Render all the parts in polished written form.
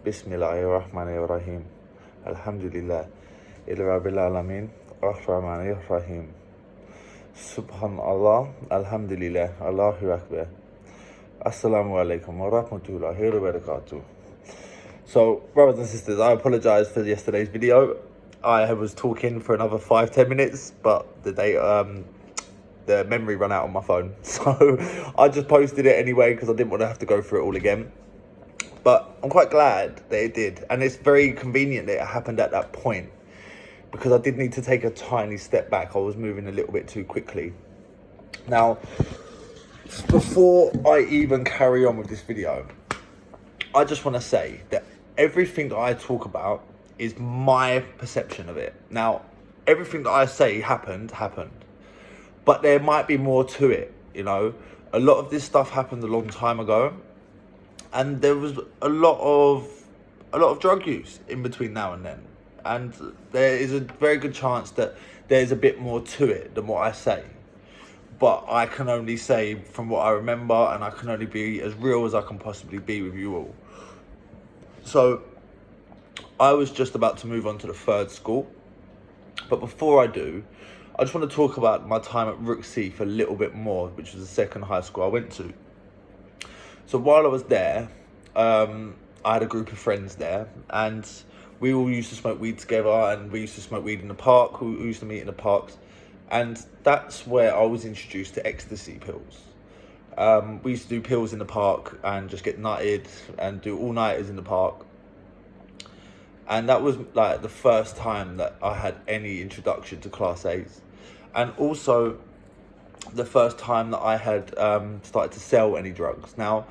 Bismillahirrahmanirrahim. Alhamdulillah. Rabbil alamin. Rahim. Subhanallah. Alhamdulillah. Allahu Akbar. Assalamu alaikum wa rahmatullahi wa barakatuh. So, brothers and sisters, I apologize for yesterday's video. I was talking for another 5-10 minutes, but the memory ran out on my phone. So I just posted it anyway because I didn't want to have to go through it all again. But I'm quite glad that it did. And it's very convenient that it happened at that point, because I did need to take a tiny step back. I was moving a little bit too quickly. Now, before I even carry on with this video, I just want to say that everything that I talk about is my perception of it. Now, everything that I say happened. But there might be more to it, you know. A lot of this stuff happened a long time ago, and there was a lot of drug use in between now and then. And there is a very good chance that there's a bit more to it than what I say. But I can only say from what I remember, and I can only be as real as I can possibly be with you all. So, I was just about to move on to the third school. But before I do, I just want to talk about my time at Rookseath a little bit more, which was the second high school I went to. So while I was there, I had a group of friends there, and we all used to smoke weed together, and we used to smoke weed in the park. We used to meet in the parks, and that's where I was introduced to ecstasy pills. We used to do pills in the park and just get nutted and do all-nighters in the park. And that was like the first time that I had any introduction to Class A's. And also the first time that I had started to sell any drugs. Now,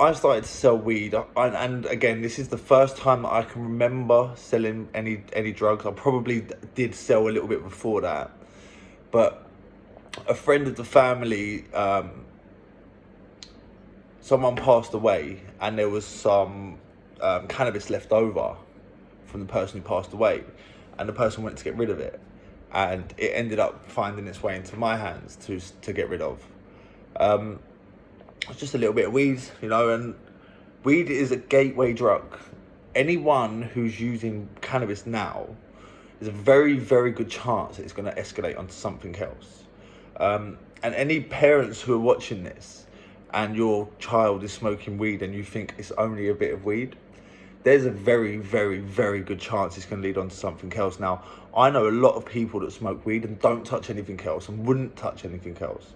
I started to sell weed, and again, this is the first time that I can remember selling any drugs. I probably did sell a little bit before that, but a friend of the family, someone passed away, and there was some cannabis left over from the person who passed away, and the person went to get rid of it, and it ended up finding its way into my hands to get rid of. It's just a little bit of weed, you know, and weed is a gateway drug. Anyone who's using cannabis now, there's a very, very good chance that it's going to escalate onto something else. And any parents who are watching this and your child is smoking weed and you think it's only a bit of weed, there's a very, very, very good chance it's going to lead on to something else. Now, I know a lot of people that smoke weed and don't touch anything else and wouldn't touch anything else.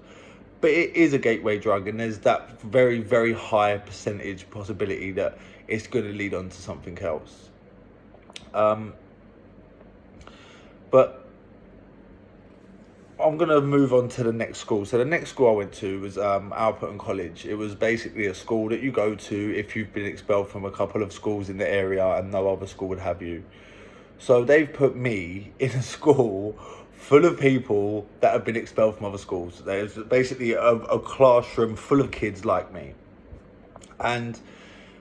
But it is a gateway drug, and there's that very, very high percentage possibility that it's going to lead on to something else. But I'm going to move on to the next school. So the next school I went to was Alperton College. It was basically a school that you go to if you've been expelled from a couple of schools in the area and no other school would have you. So they've put me in a school full of people that have been expelled from other schools. There's basically a classroom full of kids like me. And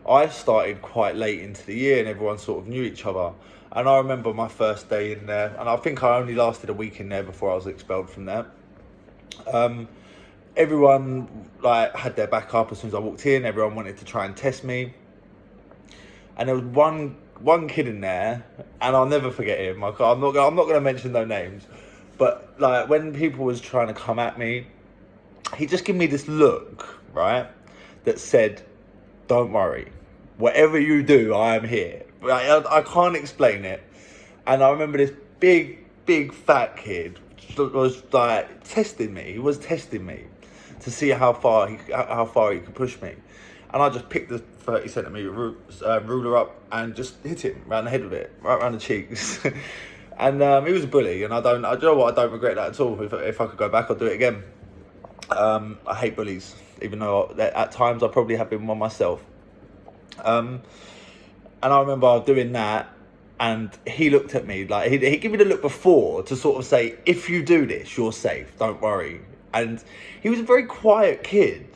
I started quite late into the year, and everyone sort of knew each other. And I remember my first day in there, and I think I only lasted a week in there before I was expelled from there. Everyone had their back up as soon as I walked in. Everyone wanted to try and test me. And there was one kid in there, and I'll never forget him. I'm not going to mention no names, but when people was trying to come at me, he just gave me this look, right, that said, "Don't worry, whatever you do, I am here." I can't explain it. And I remember this big fat kid was testing me. He was testing me to see how far he could push me. And I just picked the 30 centimetre ruler up and just hit him around the head with it, right around the cheeks. And he was a bully, and I don't regret that at all. If I could go back, I'd do it again. I hate bullies, even though at times I probably have been one myself. And I remember doing that, and he looked at me he gave me the look before to sort of say, "If you do this, you're safe. Don't worry." And he was a very quiet kid,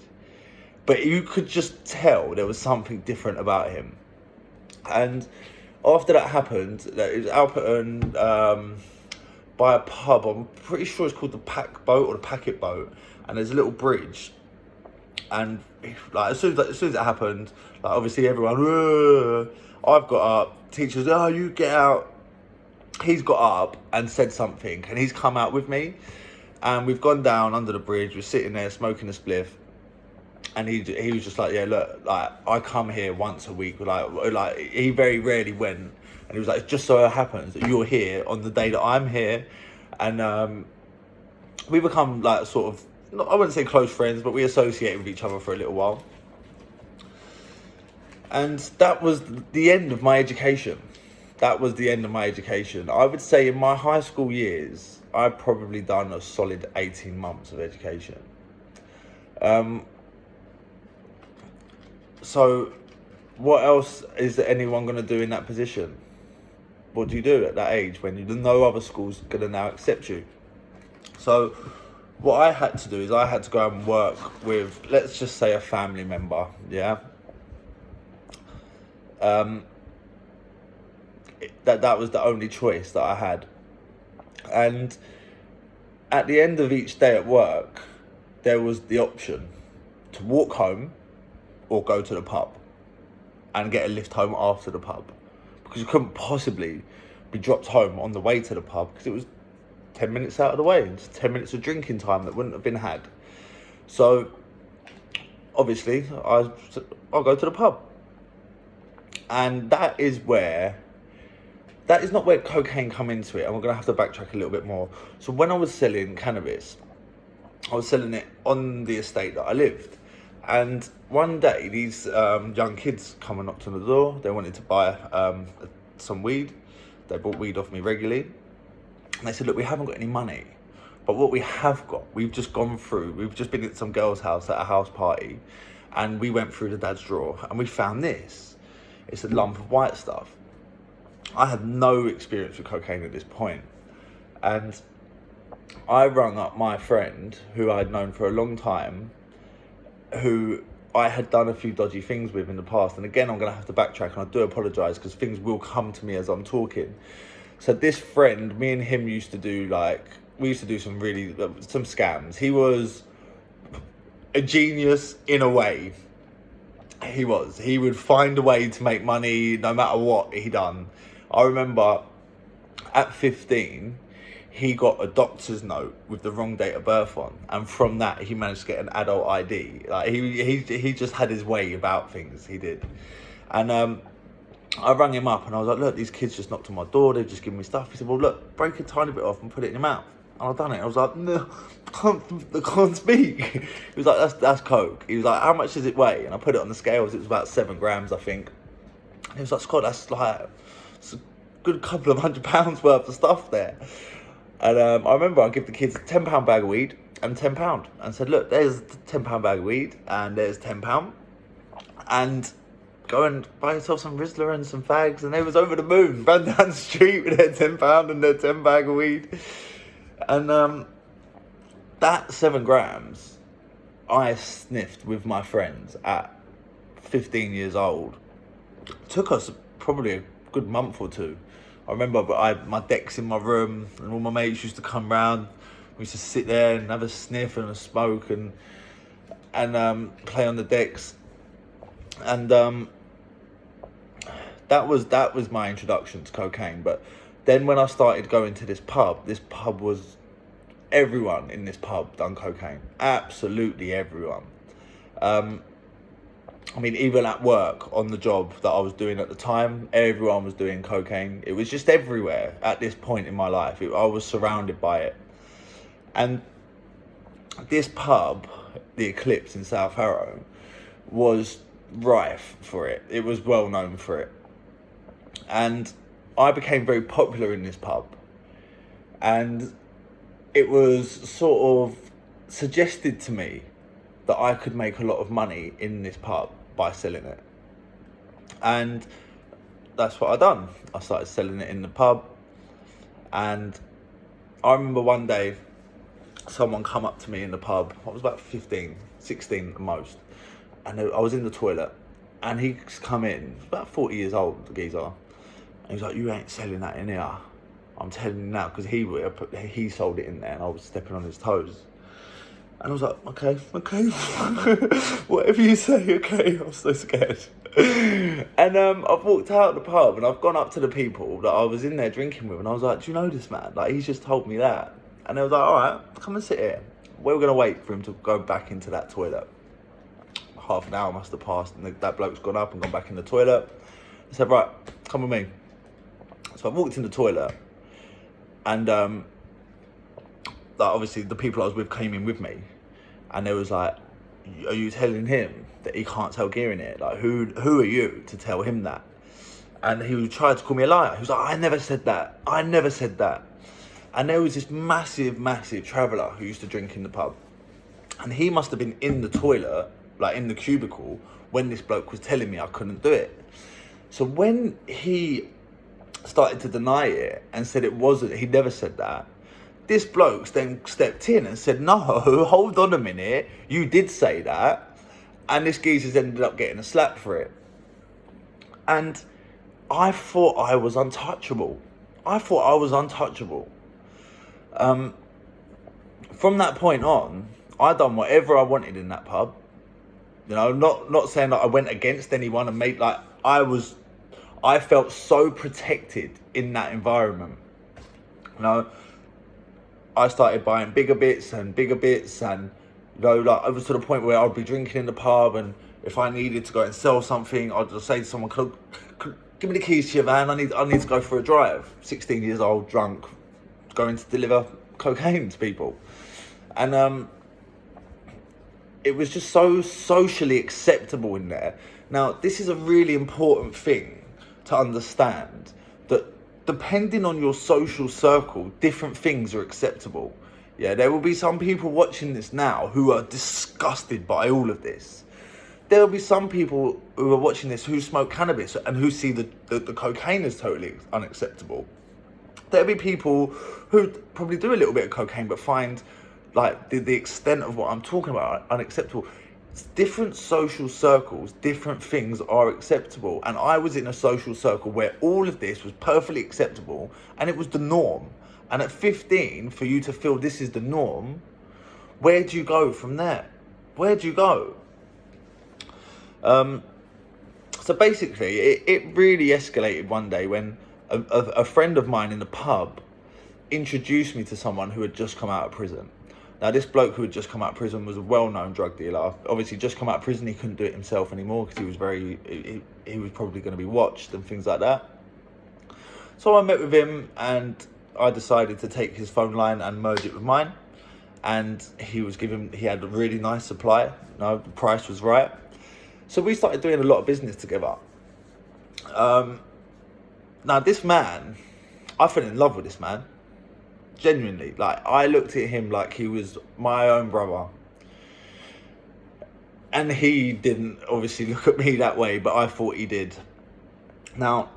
but you could just tell there was something different about him. And after that happened, it was Alperton by a pub. I'm pretty sure it's called the Pack Boat or the Packet Boat, and there's a little bridge. And like as soon as it happened, like obviously everyone, "Ugh." I've got up, teachers, oh, you get out. He's got up and said something, and he's come out with me, and we've gone down under the bridge. We're sitting there smoking a spliff, and he was just like, yeah, look, like I come here once a week. Like he very rarely went, and he was like, it just so happens that you're here on the day that I'm here, and we become like sort of, I wouldn't say close friends, but we associated with each other for a little while. And that was the end of my education. That was the end of my education. I would say in my high school years, I've probably done a solid 18 months of education. So what else is anyone going to do in that position? What do you do at that age when no other school's going to now accept you? So what I had to do is I had to go and work with, let's just say, a family member, yeah? That was the only choice that I had. And at the end of each day at work, there was the option to walk home or go to the pub and get a lift home after the pub, because you couldn't possibly be dropped home on the way to the pub because it was 10 minutes out of the way. It's 10 minutes of drinking time that wouldn't have been had. So obviously I'll go to the pub. And that is not where cocaine come into it, and we're going to have to backtrack a little bit more. So when I was selling cannabis, I was selling it on the estate that I lived. And one day, these young kids come and knocked on the door. They wanted to buy some weed. They bought weed off me regularly. And they said, look, we haven't got any money. But what we have got, we've just been at some girl's house at a house party. And we went through the dad's drawer and we found this. It's a lump of white stuff. I had no experience with cocaine at this point. And I rung up my friend, who I'd known for a long time, who I had done a few dodgy things with in the past. And again, I'm going to have to backtrack, and I do apologise because things will come to me as I'm talking. So this friend, me and him used to do some scams. He was a genius in a way. He would find a way to make money no matter what he done. I remember at 15, he got a doctor's note with the wrong date of birth on, and from that he managed to get an adult ID. Like he just had his way about things. He did. And I rang him up and I was like, look, these kids just knocked on my door, they've just given me stuff. He said, well, look, break a tiny bit off and put it in your mouth. And I've done it. I was like, no, I can't speak. He was like, that's coke. He was like, how much does it weigh? And I put it on the scales. It was about 7 grams, I think. And he was like, Scott, that's like, it's a good couple of £100 worth of stuff there. And I remember I give the kids a £10 bag of weed and £10 and said, look, there's a £10 bag of weed and there's £10. And go and buy yourself some Rizzler and some fags. And they was over the moon, ran down the street with their £10 and their 10 bag of weed. And that 7 grams, I sniffed with my friends at 15 years old. It took us probably a good month or two. I remember I had my decks in my room and all my mates used to come round. We used to sit there and have a sniff and a smoke and play on the decks. And that was my introduction to cocaine. But then when I started going to this pub was, everyone in this pub done cocaine. Absolutely everyone. I mean, even at work, on the job that I was doing at the time, everyone was doing cocaine. It was just everywhere at this point in my life. I was surrounded by it. And this pub, the Eclipse in South Harrow, was rife for it. It was well known for it. And I became very popular in this pub. And it was sort of suggested to me that I could make a lot of money in this pub by selling it. And that's what I done. I started selling it in the pub. And I remember one day, someone come up to me in the pub. I was about 15, 16 at most. And I was in the toilet. And he's come in, about 40 years old, the geezer. And he's like, you ain't selling that in here. I'm telling you now, because he sold it in there and I was stepping on his toes. And I was like, okay, whatever you say, okay. I'm so scared. And I've walked out of the pub and I've gone up to the people that I was in there drinking with, and I was like, do you know this man? Like, he's just told me that. And they was like, all right, come and sit here. We were going to wait for him to go back into that toilet. Half an hour must have passed, and that bloke's gone up and gone back in the toilet. I said, right, come with me. So I walked in the toilet, and obviously the people I was with came in with me, and they was like, are you telling him that he can't tell gear in it? Like, who are you to tell him that? And he tried to call me a liar. He was like, I never said that. And there was this massive traveller who used to drink in the pub, and he must have been in the toilet, like in the cubicle, when this bloke was telling me I couldn't do it. So when he started to deny it and said it wasn't, he never said that, this bloke then stepped in and said, no, hold on a minute, you did say that. And this geezer's ended up getting a slap for it. And I thought I was untouchable. From that point on, I done whatever I wanted in that pub. You know, not saying that I went against anyone and made, like, I felt so protected in that environment. You know, I started buying bigger bits, and, you know, like, it was to the point where I'd be drinking in the pub, and if I needed to go and sell something, I'd just say to someone, could give me the keys to your van, I need to go for a drive. 16 years old, drunk, going to deliver cocaine to people. And it was just so socially acceptable in there. Now, this is a really important thing to understand, that depending on your social circle, different things are acceptable. Yeah, there will be some people watching this now who are disgusted by all of this. There will be some people who are watching this who smoke cannabis and who see the cocaine as totally unacceptable. There'll be people who probably do a little bit of cocaine but find, like, the extent of what I'm talking about unacceptable. It's different social circles, different things are acceptable. And I was in a social circle where all of this was perfectly acceptable and it was the norm. And at 15, for you to feel this is the norm, where do you go from there? Where do you go? So basically, it really escalated one day when a friend of mine in the pub introduced me to someone who had just come out of prison. Now, this bloke who had just come out of prison was a well-known drug dealer. Obviously, just come out of prison, he couldn't do it himself anymore because he was probably going to be watched and things like that. So I met with him and I decided to take his phone line and merge it with mine. And he had a really nice supply. You know, the price was right. So we started doing a lot of business together. Now, this man, I fell in love with this man. Genuinely. Like, I looked at him like he was my own brother. And he didn't obviously look at me that way, but I thought he did. Now,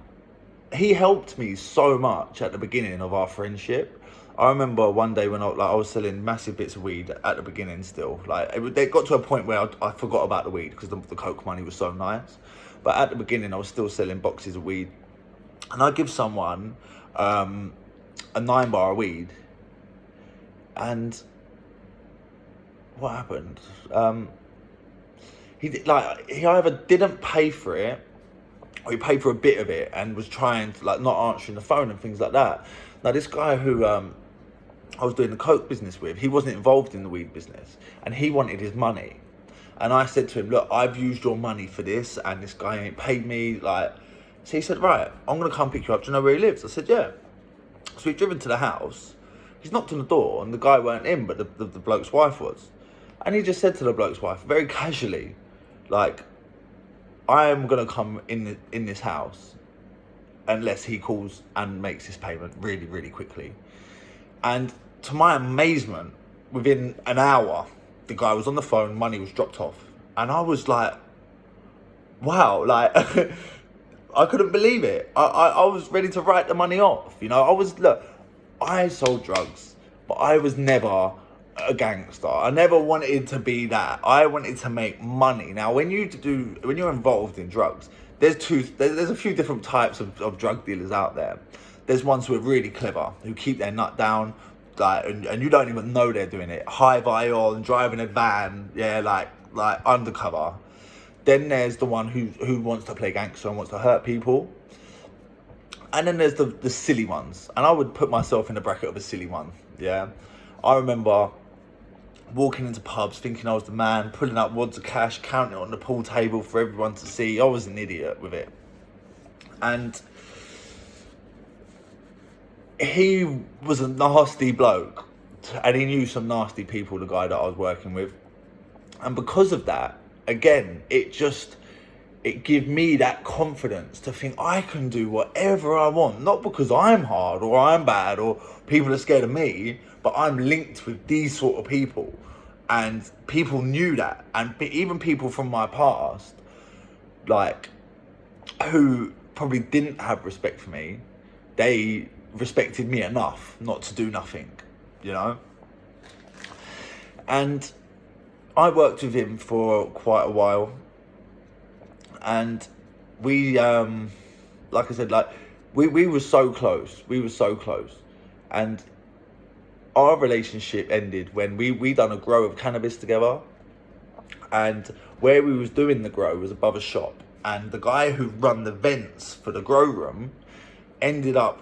he helped me so much at the beginning of our friendship. I remember one day when I was selling massive bits of weed at the beginning still. Like, it got to a point where I forgot about the weed because the coke money was so nice. But at the beginning, I was still selling boxes of weed. And I give someone a 9-bar of weed. And what happened? He either didn't pay for it, or he paid for a bit of it and was trying to, like, not answering the phone and things like that. Now, this guy who I was doing the coke business with, he wasn't involved in the weed business, and he wanted his money. And I said to him, look, I've used your money for this, and this guy ain't paid me. Like, so he said, right, I'm going to come pick you up. Do you know where he lives? I said, yeah. So we've driven to the house. He's knocked on the door, and the guy weren't in, but the bloke's wife was. And he just said to the bloke's wife, very casually, like, I am going to come in this house unless he calls and makes his payment really, really quickly. And to my amazement, within an hour, the guy was on the phone, money was dropped off. And I was like, wow, like, I couldn't believe it. I was ready to write the money off. You know, I sold drugs, but I was never a gangster. I never wanted to be that. I wanted to make money. Now, when you're involved in drugs, there's a few different types of drug dealers out there. There's ones who are really clever, who keep their nut down, like, and you don't even know they're doing it. High viol, driving a van, yeah, like undercover. Then there's the one who wants to play gangster and wants to hurt people. And then there's the silly ones. And I would put myself in the bracket of a silly one, yeah. I remember walking into pubs thinking I was the man, pulling out wads of cash, counting it on the pool table for everyone to see. I was an idiot with it. And he was a nasty bloke, and he knew some nasty people, the guy that I was working with. And because of that, again, it gave me that confidence to think I can do whatever I want, not because I'm hard or I'm bad or people are scared of me, but I'm linked with these sort of people. And people knew that. And even people from my past, like, who probably didn't have respect for me, they respected me enough not to do nothing, you know? And I worked with him for quite a while. And we, like I said, like, we were so close. We were so close. And our relationship ended when we done a grow of cannabis together. And where we was doing the grow was above a shop. And the guy who run the vents for the grow room ended up,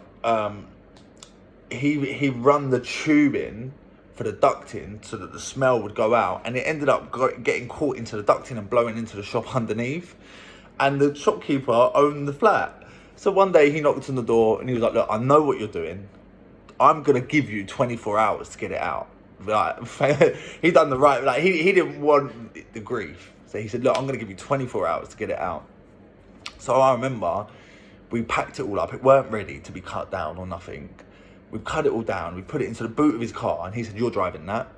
he run the tubing for the ducting so that the smell would go out. And it ended up getting caught into the ducting and blowing into the shop underneath. And the shopkeeper owned the flat. So one day he knocked on the door and he was like, look, I know what you're doing. I'm going to give you 24 hours to get it out. Like, he done the right, like, he didn't want the grief. So he said, look, I'm going to give you 24 hours to get it out. So I remember we packed it all up. It weren't ready to be cut down or nothing. We cut it all down. We put it into the boot of his car. And he said, you're driving that.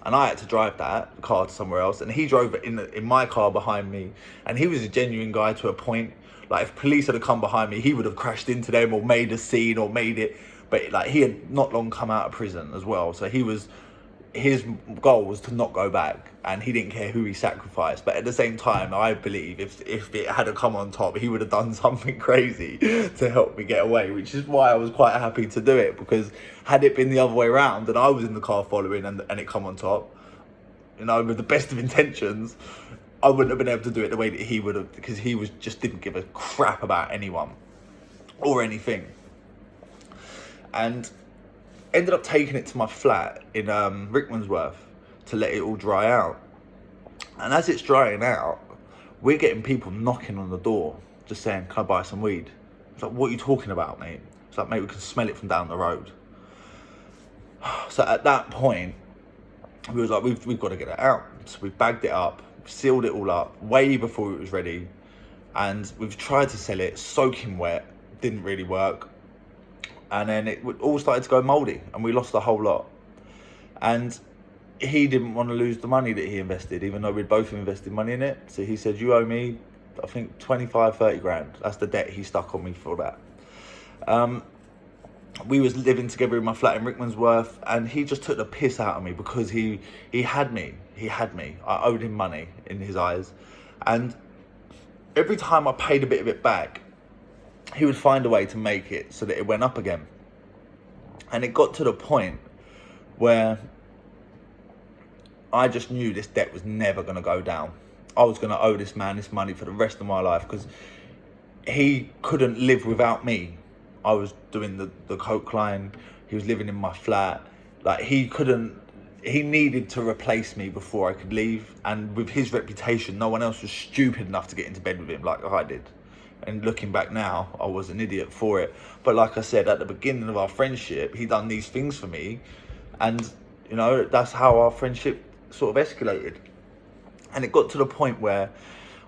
And I had to drive that car to somewhere else. And he drove it in my car behind me. And he was a genuine guy to a point. Like, if police had come behind me, he would have crashed into them or made a scene or made it. But, like, he had not long come out of prison as well. So his goal was to not go back. And he didn't care who he sacrificed. But at the same time, I believe if it had come on top, he would have done something crazy to help me get away. Which is why I was quite happy to do it. Because had it been the other way around and I was in the car following and it come on top, you know, with the best of intentions, I wouldn't have been able to do it the way that he would have. Because he just didn't give a crap about anyone or anything. And ended up taking it to my flat in Rickmansworth to let it all dry out. And as it's drying out, we're getting people knocking on the door, just saying, can I buy some weed? It's like, what are you talking about, mate? It's like, mate, we can smell it from down the road. So at that point, we was like, we've got to get it out. So we bagged it up, sealed it all up way before it was ready. And we've tried to sell it soaking wet, didn't really work. And then it all started to go mouldy and we lost the whole lot. And he didn't want to lose the money that he invested, even though we'd both invested money in it. So he said, you owe me, I think, 25, 30 grand. That's the debt he stuck on me for that. We was living together in my flat in Rickmansworth, and he just took the piss out of me because he had me. He had me. I owed him money in his eyes. And every time I paid a bit of it back, he would find a way to make it so that it went up again. And it got to the point where I just knew this debt was never going to go down. I was going to owe this man this money for the rest of my life because he couldn't live without me. I was doing the coke line. He was living in my flat. Like, he needed to replace me before I could leave. And with his reputation, no one else was stupid enough to get into bed with him like I did. And looking back now, I was an idiot for it. But like I said, at the beginning of our friendship, he done these things for me. And, you know, that's how our friendship sort of escalated. And it got to the point where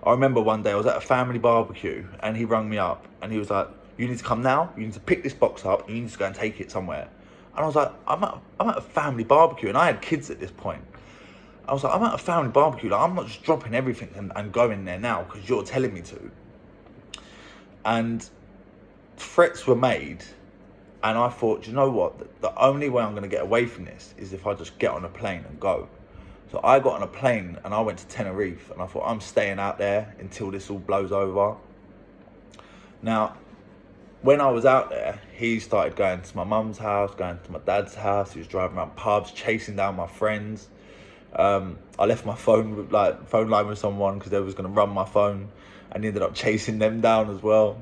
I remember one day I was at a family barbecue and he rang me up and he was like, you need to come now. You need to pick this box up and you need to go and take it somewhere. And I was like, I'm at a family barbecue. And I had kids at this point. I was like, I'm at a family barbecue. Like, I'm not just dropping everything and going there now because you're telling me to. And threats were made, and I thought, you know what? The only way I'm going to get away from this is if I just get on a plane and go. So I got on a plane and I went to Tenerife, and I thought, I'm staying out there until this all blows over. Now, when I was out there, he started going to my mum's house, going to my dad's house. He was driving around pubs, chasing down my friends. I left my phone line with someone because they was going to run my phone, and ended up chasing them down as well.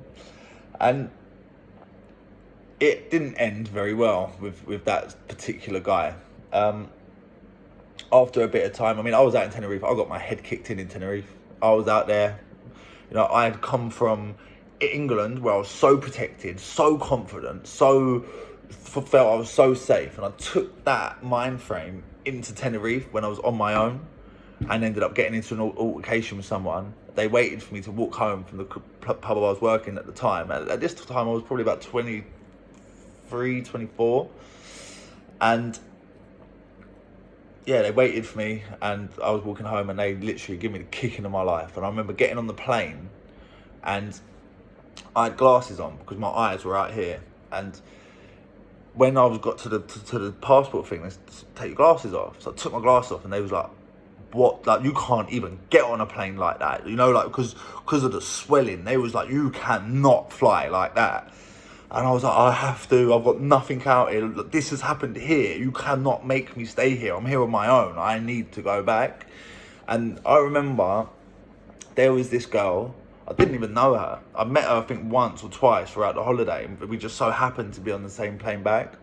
And it didn't end very well with that particular guy. After a bit of time, I mean, I was out in Tenerife. I got my head kicked in Tenerife. I was out there. You know, I had come from England where I was so protected, so confident, so felt I was so safe. And I took that mind frame into Tenerife when I was on my own, and ended up getting into an altercation with someone. They waited for me to walk home from the pub I was working at the time. At this time, I was probably about 23, 24. And yeah, they waited for me, and I was walking home, and they literally gave me the kicking of my life. And I remember getting on the plane, and I had glasses on because my eyes were out here. And when I got to the passport thing, they said, take your glasses off. So I took my glasses off, and they was like, what? Like, you can't even get on a plane like that. You know, like, because of the swelling, they was like, you cannot fly like that. And I was like, I have to. I've got nothing out here. Look, this has happened here. You cannot make me stay here. I'm here on my own. I need to go back. And I remember there was this girl. I didn't even know her. I met her, I think, once or twice throughout the holiday. But we just so happened to be on the same plane back.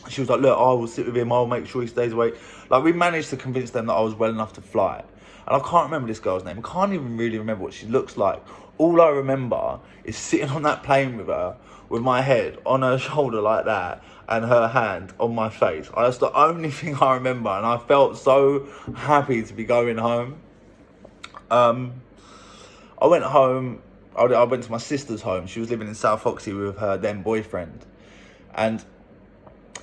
She was like, look, I will sit with him. I'll make sure he stays away. Like, we managed to convince them that I was well enough to fly. And I can't remember this girl's name. I can't even really remember what she looks like. All I remember is sitting on that plane with her, with my head on her shoulder like that, and her hand on my face. That's the only thing I remember, and I felt so happy to be going home. I went home. I went to my sister's home. She was living in South Oxy with her then boyfriend, and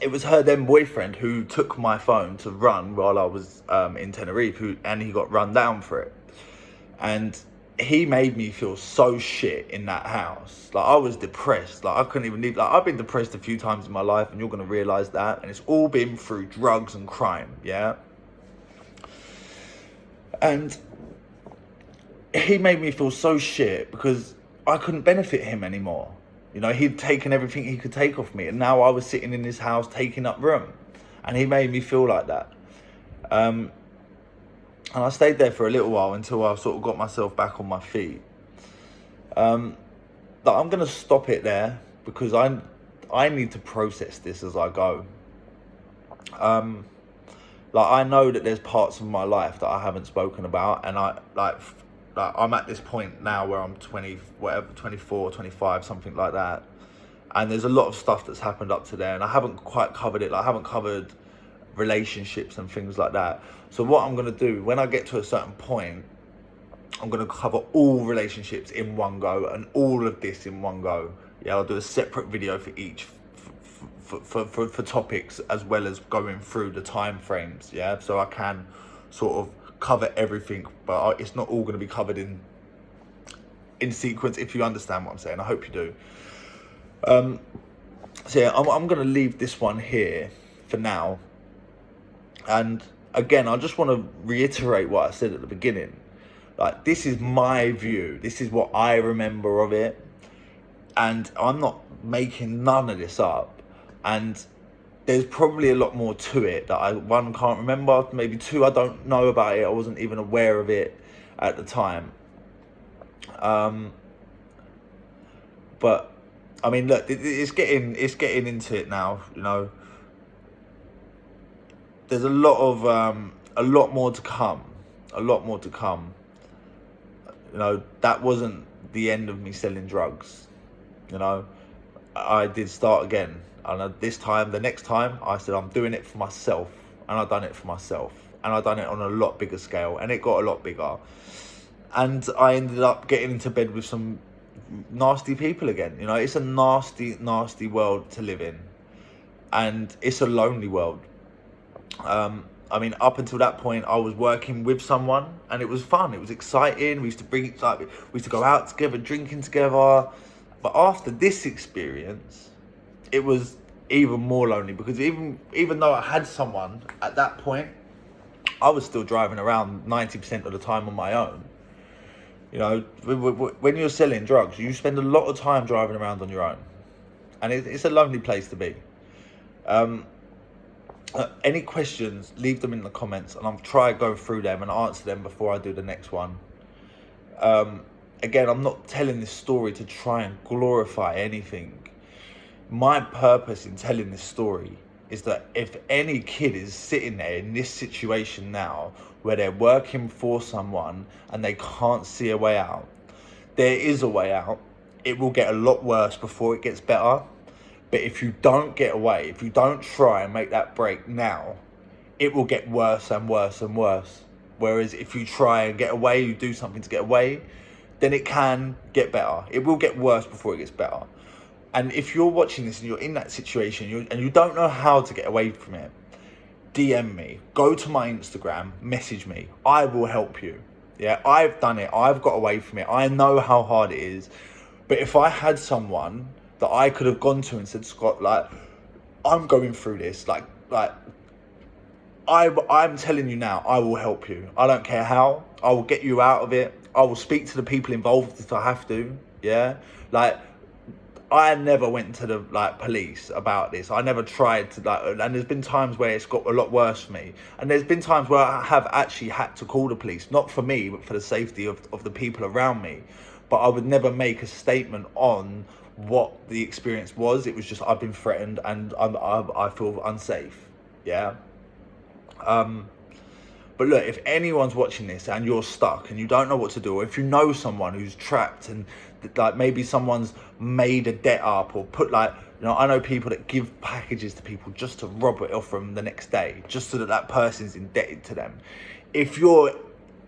it was her then boyfriend who took my phone to run while I was in Tenerife, and he got run down for it. And he made me feel so shit in that house. Like, I was depressed. Like, I couldn't even leave. Like, I've been depressed a few times in my life, and you're going to realise that. And it's all been through drugs and crime, yeah? And he made me feel so shit because I couldn't benefit him anymore. You know, he'd taken everything he could take off me, and now I was sitting in his house taking up room. And he made me feel like that. And I stayed there for a little while until I sort of got myself back on my feet. But I'm going to stop it there because I need to process this as I go. Like, I know that there's parts of my life that I haven't spoken about, and I'm at this point now where I'm 24, 25, something like that. And there's a lot of stuff that's happened up to there, and I haven't quite covered it. Like, I haven't covered relationships and things like that. So what I'm going to do, when I get to a certain point, I'm going to cover all relationships in one go, and all of this in one go. Yeah, I'll do a separate video for each, for topics, as well as going through the time frames. Yeah, so I can sort of cover everything, but it's not all going to be covered in sequence, if you understand what I'm saying. I hope you do. So yeah, I'm going to leave this one here for now. And again, I just want to reiterate what I said at the beginning. Like, this is my view. This is what I remember of it. And I'm not making none of this up. And there's probably a lot more to it that I, one, can't remember. Maybe two, I don't know about it. I wasn't even aware of it at the time. But I mean, look, it's getting into it now, you know. There's a lot more to come. A lot more to come. You know, that wasn't the end of me selling drugs. You know, I did start again. And the next time, I said, I'm doing it for myself. And I've done it for myself. And I've done it on a lot bigger scale. And it got a lot bigger. And I ended up getting into bed with some nasty people again. You know, it's a nasty, nasty world to live in. And it's a lonely world. I mean, up until that point, I was working with someone, and it was fun. It was exciting. We used to go out together, drinking together. But after this experience, it was even more lonely, because even though I had someone at that point, I was still driving around 90% of the time on my own. You know, when you're selling drugs, you spend a lot of time driving around on your own. and it's a lonely place to be. Any questions, leave them in the comments, and I'll try to go through them and answer them before I do the next one. Again, I'm not telling this story to try and glorify anything. My purpose in telling this story is that if any kid is sitting there in this situation now where they're working for someone and they can't see a way out, there is a way out. It will get a lot worse before it gets better. But if you don't get away, if you don't try and make that break now, it will get worse and worse and worse. Whereas if you try and get away, you do something to get away, then it can get better. It will get worse before it gets better. And if you're watching this and you're in that situation and you don't know how to get away from it, DM me, go to my Instagram, message me. I will help you. Yeah, I've done it. I've got away from it. I know how hard it is. But if I had someone that I could have gone to and said, Scott, like, I'm going through this, I'm telling you now, I will help you. I don't care how. I will get you out of it. I will speak to the people involved if I have to. Yeah, like, I never went to the police about this. I never tried to and there's been times where it's got a lot worse for me. And there's been times where I have actually had to call the police, not for me, but for the safety of the people around me. But I would never make a statement on what the experience was. It was just, I've been threatened and I feel unsafe. Yeah. But look, if anyone's watching this and you're stuck and you don't know what to do, or if you know someone who's trapped and maybe someone's made a debt up or put I know people that give packages to people just to rob it off them the next day, just so that person's indebted to them. If you're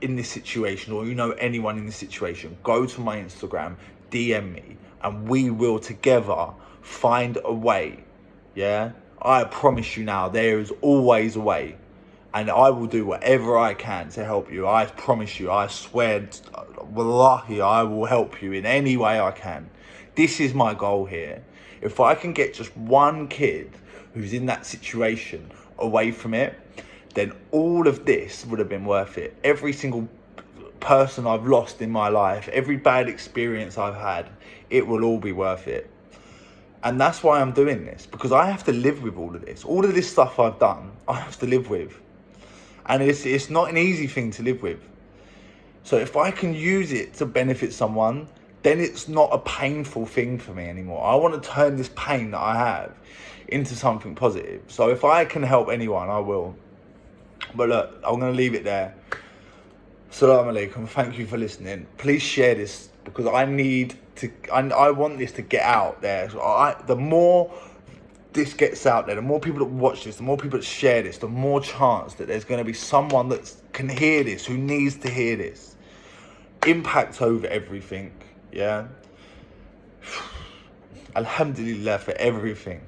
in this situation or you know anyone in this situation, go to my Instagram, DM me, and we will together find a way. Yeah, I promise you now, there is always a way. And I will do whatever I can to help you. I promise you, I swear, wallahi, I will help you in any way I can. This is my goal here. If I can get just one kid who's in that situation away from it, then all of this would have been worth it. Every single person I've lost in my life, every bad experience I've had, it will all be worth it. And that's why I'm doing this, because I have to live with all of this. All of this stuff I've done, I have to live with. And it's not an easy thing to live with. So if I can use it to benefit someone, then it's not a painful thing for me anymore. I want to turn this pain that I have into something positive. So if I can help anyone, I will. But look, I'm going to leave it there. Assalamu alaikum. Thank you for listening. Please share this, because I want this to get out there. So the more this gets out there, the more people that watch this, the more people that share this, the more chance that there's going to be someone that can hear this, who needs to hear this. Impact over everything. Yeah. Alhamdulillah for everything.